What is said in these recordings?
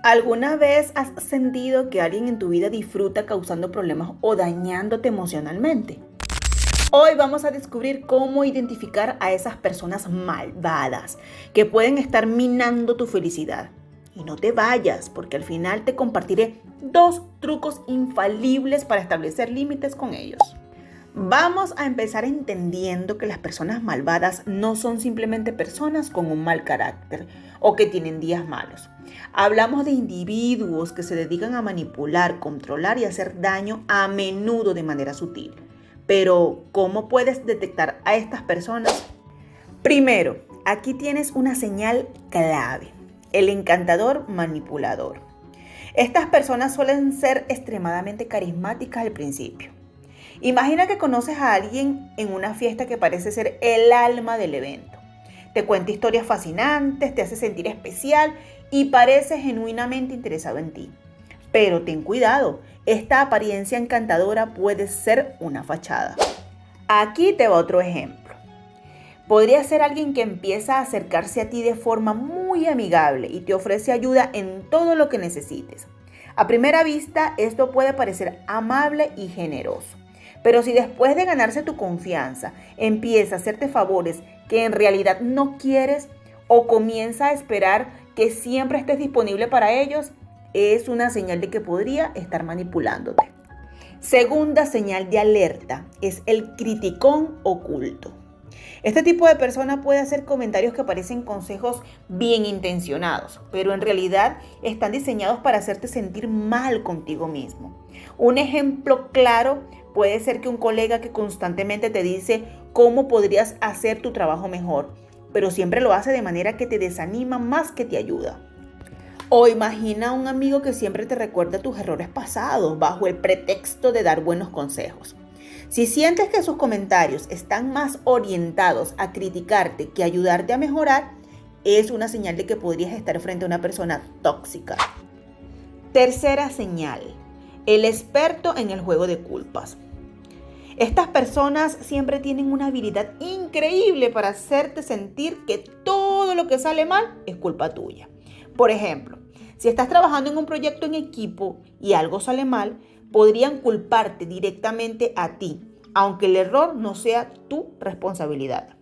¿Alguna vez has sentido que alguien en tu vida disfruta causando problemas o dañándote emocionalmente? Hoy vamos a descubrir cómo identificar a esas personas malvadas que pueden estar minando tu felicidad. Y no te vayas, porque al final te compartiré 2 trucos infalibles para establecer límites con ellos. Vamos a empezar entendiendo que las personas malvadas no son simplemente personas con un mal carácter o que tienen días malos. Hablamos de individuos que se dedican a manipular, controlar y hacer daño a menudo de manera sutil. Pero, ¿cómo puedes detectar a estas personas? Primero, aquí tienes una señal clave: el encantador manipulador. Estas personas suelen ser extremadamente carismáticas al principio. Imagina que conoces a alguien en una fiesta que parece ser el alma del evento. Te cuenta historias fascinantes, te hace sentir especial y parece genuinamente interesado en ti. Pero ten cuidado, esta apariencia encantadora puede ser una fachada. Aquí te va otro ejemplo. Podría ser alguien que empieza a acercarse a ti de forma muy amigable y te ofrece ayuda en todo lo que necesites. A primera vista, esto puede parecer amable y generoso. Pero si después de ganarse tu confianza empieza a hacerte favores que en realidad no quieres o comienza a esperar que siempre estés disponible para ellos, es una señal de que podría estar manipulándote. Segunda señal de alerta es el criticón oculto. Este tipo de persona puede hacer comentarios que parecen consejos bien intencionados, pero en realidad están diseñados para hacerte sentir mal contigo mismo. Un ejemplo claro puede ser que un colega que constantemente te dice cómo podrías hacer tu trabajo mejor, pero siempre lo hace de manera que te desanima más que te ayuda. O imagina a un amigo que siempre te recuerda tus errores pasados bajo el pretexto de dar buenos consejos. Si sientes que sus comentarios están más orientados a criticarte que a ayudarte a mejorar, es una señal de que podrías estar frente a una persona tóxica. Tercera señal: el experto en el juego de culpas. Estas personas siempre tienen una habilidad increíble para hacerte sentir que todo lo que sale mal es culpa tuya. Por ejemplo, si estás trabajando en un proyecto en equipo y algo sale mal, podrían culparte directamente a ti, aunque el error no sea tu responsabilidad.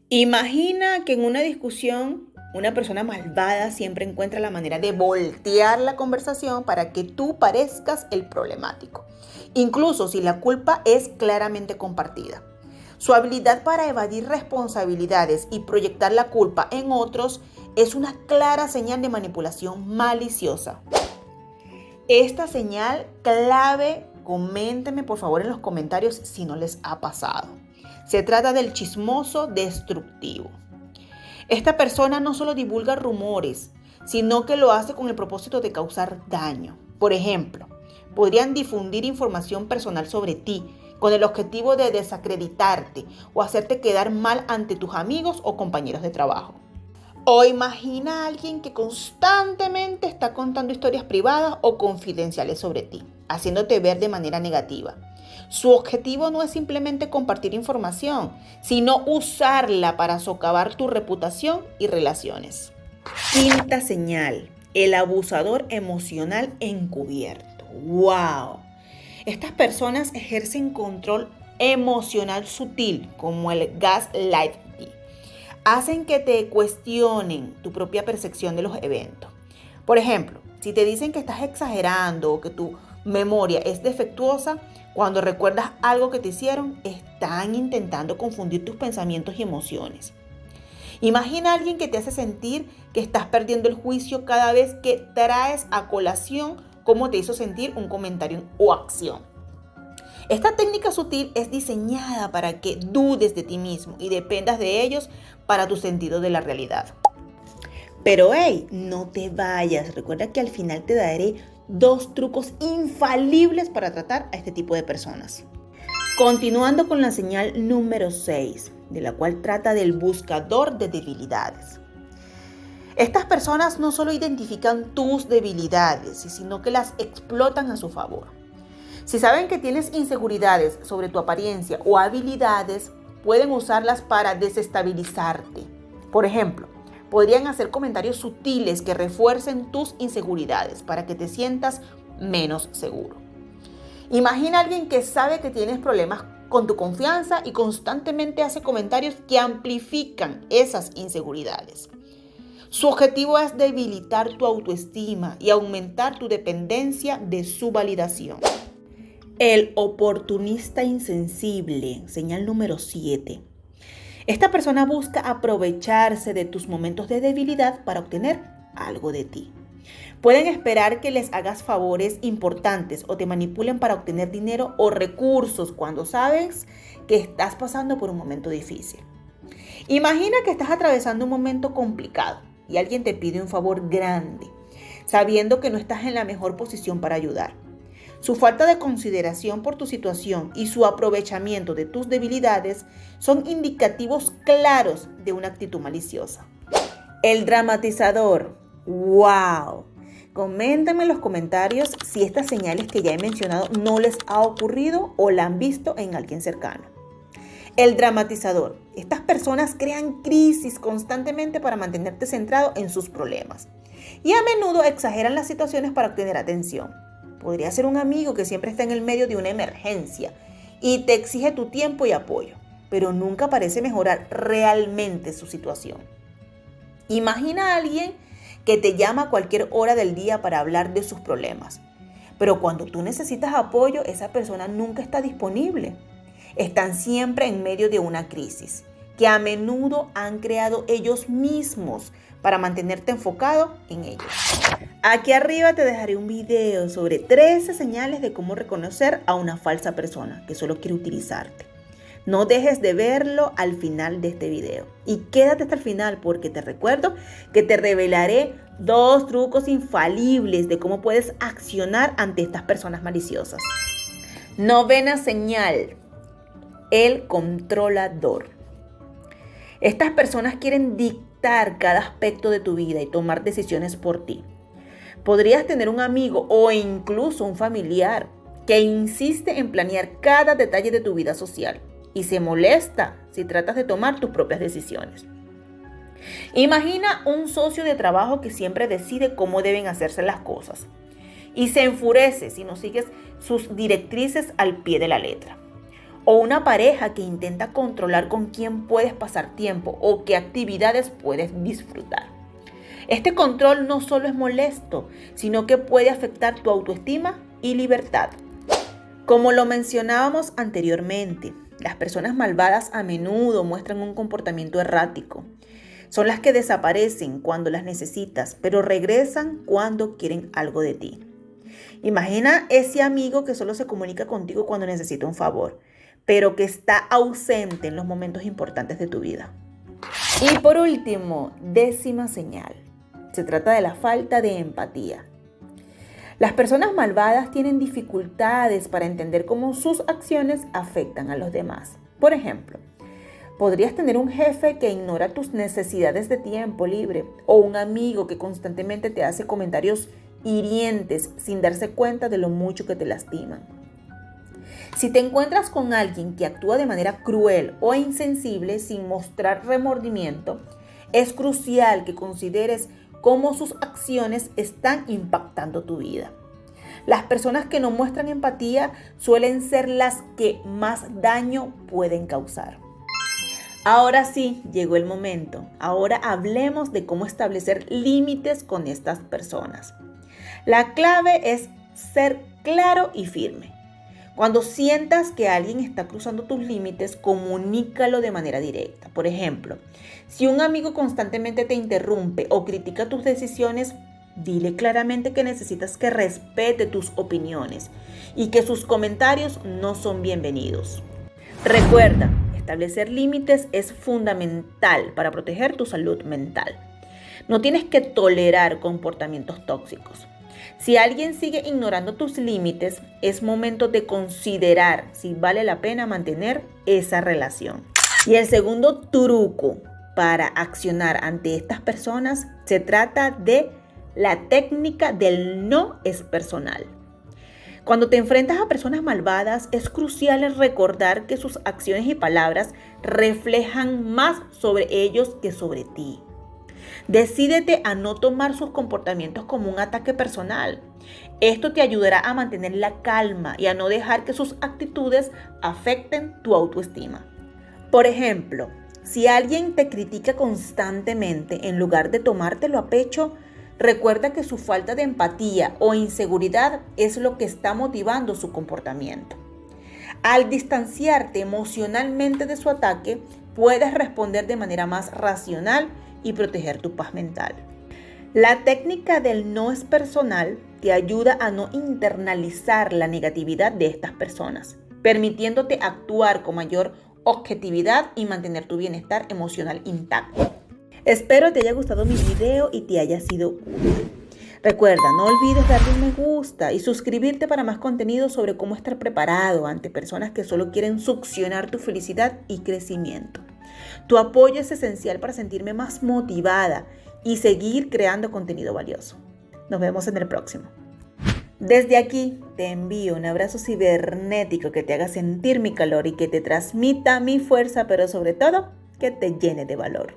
Imagina que en una discusión, una persona malvada siempre encuentra la manera de voltear la conversación para que tú parezcas el problemático, incluso si la culpa es claramente compartida. Su habilidad para evadir responsabilidades y proyectar la culpa en otros es una clara señal de manipulación maliciosa. Esta señal clave, coméntenme por favor en los comentarios si no les ha pasado. Se trata del chismoso destructivo. Esta persona no solo divulga rumores, sino que lo hace con el propósito de causar daño. Por ejemplo, podrían difundir información personal sobre ti con el objetivo de desacreditarte o hacerte quedar mal ante tus amigos o compañeros de trabajo. O imagina a alguien que constantemente está contando historias privadas o confidenciales sobre ti, haciéndote ver de manera negativa. Su objetivo no es simplemente compartir información, sino usarla para socavar tu reputación y relaciones. Quinta señal: el abusador emocional encubierto. ¡Wow! Estas personas ejercen control emocional sutil, como el gaslighting. Hacen que te cuestionen tu propia percepción de los eventos. Por ejemplo, si te dicen que estás exagerando o que tu memoria es defectuosa, cuando recuerdas algo que te hicieron, están intentando confundir tus pensamientos y emociones. Imagina a alguien que te hace sentir que estás perdiendo el juicio cada vez que traes a colación cómo te hizo sentir un comentario o acción. Esta técnica sutil es diseñada para que dudes de ti mismo y dependas de ellos para tu sentido de la realidad. Pero hey, no te vayas. Recuerda que al final te daré 2 trucos infalibles para tratar a este tipo de personas. Continuando con la señal número 6, de la cual trata del buscador de debilidades. Estas personas no solo identifican tus debilidades, sino que las explotan a su favor. Si saben que tienes inseguridades sobre tu apariencia o habilidades, pueden usarlas para desestabilizarte. Por ejemplo, Podrían hacer comentarios sutiles que refuercen tus inseguridades para que te sientas menos seguro. Imagina a alguien que sabe que tienes problemas con tu confianza y constantemente hace comentarios que amplifican esas inseguridades. Su objetivo es debilitar tu autoestima y aumentar tu dependencia de su validación. El oportunista insensible, señal número 7. Esta persona busca aprovecharse de tus momentos de debilidad para obtener algo de ti. Pueden esperar que les hagas favores importantes o te manipulen para obtener dinero o recursos cuando sabes que estás pasando por un momento difícil. Imagina que estás atravesando un momento complicado y alguien te pide un favor grande, sabiendo que no estás en la mejor posición para ayudar. Su falta de consideración por tu situación y su aprovechamiento de tus debilidades son indicativos claros de una actitud maliciosa. El dramatizador. ¡Wow! Coméntame en los comentarios si estas señales que ya he mencionado no les ha ocurrido o la han visto en alguien cercano. El dramatizador. Estas personas crean crisis constantemente para mantenerte centrado en sus problemas y a menudo exageran las situaciones para obtener atención. Podría ser un amigo que siempre está en el medio de una emergencia y te exige tu tiempo y apoyo, pero nunca parece mejorar realmente su situación. Imagina a alguien que te llama a cualquier hora del día para hablar de sus problemas, pero cuando tú necesitas apoyo, esa persona nunca está disponible. Están siempre en medio de una crisis que a menudo han creado ellos mismos para mantenerte enfocado en ellos. Aquí arriba te dejaré un video sobre 13 señales de cómo reconocer a una falsa persona que solo quiere utilizarte. No dejes de verlo al final de este video y quédate hasta el final porque te recuerdo que te revelaré 2 trucos infalibles de cómo puedes accionar ante estas personas maliciosas. Novena señal, el controlador. Estas personas quieren dictar cada aspecto de tu vida y tomar decisiones por ti. Podrías tener un amigo o incluso un familiar que insiste en planear cada detalle de tu vida social y se molesta si tratas de tomar tus propias decisiones. Imagina un socio de trabajo que siempre decide cómo deben hacerse las cosas y se enfurece si no sigues sus directrices al pie de la letra. O una pareja que intenta controlar con quién puedes pasar tiempo o qué actividades puedes disfrutar. Este control no solo es molesto, sino que puede afectar tu autoestima y libertad. Como lo mencionábamos anteriormente, las personas malvadas a menudo muestran un comportamiento errático. Son las que desaparecen cuando las necesitas, pero regresan cuando quieren algo de ti. Imagina ese amigo que solo se comunica contigo cuando necesita un favor, pero que está ausente en los momentos importantes de tu vida. Y por último, 10ª señal. Se trata de la falta de empatía. Las personas malvadas tienen dificultades para entender cómo sus acciones afectan a los demás. Por ejemplo, podrías tener un jefe que ignora tus necesidades de tiempo libre o un amigo que constantemente te hace comentarios hirientes sin darse cuenta de lo mucho que te lastiman. Si te encuentras con alguien que actúa de manera cruel o insensible sin mostrar remordimiento, es crucial que consideres cómo sus acciones están impactando tu vida. Las personas que no muestran empatía suelen ser las que más daño pueden causar. Ahora sí, llegó el momento. Ahora hablemos de cómo establecer límites con estas personas. La clave es ser claro y firme. Cuando sientas que alguien está cruzando tus límites, comunícalo de manera directa. Por ejemplo, si un amigo constantemente te interrumpe o critica tus decisiones, dile claramente que necesitas que respete tus opiniones y que sus comentarios no son bienvenidos. Recuerda, establecer límites es fundamental para proteger tu salud mental. No tienes que tolerar comportamientos tóxicos. Si alguien sigue ignorando tus límites, es momento de considerar si vale la pena mantener esa relación. Y el segundo truco para accionar ante estas personas se trata de la técnica del no es personal. Cuando te enfrentas a personas malvadas, es crucial recordar que sus acciones y palabras reflejan más sobre ellos que sobre ti. Decídete a no tomar sus comportamientos como un ataque personal. Esto te ayudará a mantener la calma y a no dejar que sus actitudes afecten tu autoestima. Por ejemplo, si alguien te critica constantemente, en lugar de tomártelo a pecho, recuerda que su falta de empatía o inseguridad es lo que está motivando su comportamiento. Al distanciarte emocionalmente de su ataque, puedes responder de manera más racional y proteger tu paz mental. La técnica del no es personal te ayuda a no internalizar la negatividad de estas personas, permitiéndote actuar con mayor objetividad y mantener tu bienestar emocional intacto. Espero te haya gustado mi video y te haya sido útil. Recuerda, no olvides darle un me gusta y suscribirte para más contenido sobre cómo estar preparado ante personas que solo quieren succionar tu felicidad y crecimiento. Tu apoyo es esencial para sentirme más motivada y seguir creando contenido valioso. Nos vemos en el próximo. Desde aquí te envío un abrazo cibernético que te haga sentir mi calor y que te transmita mi fuerza, pero sobre todo que te llene de valor.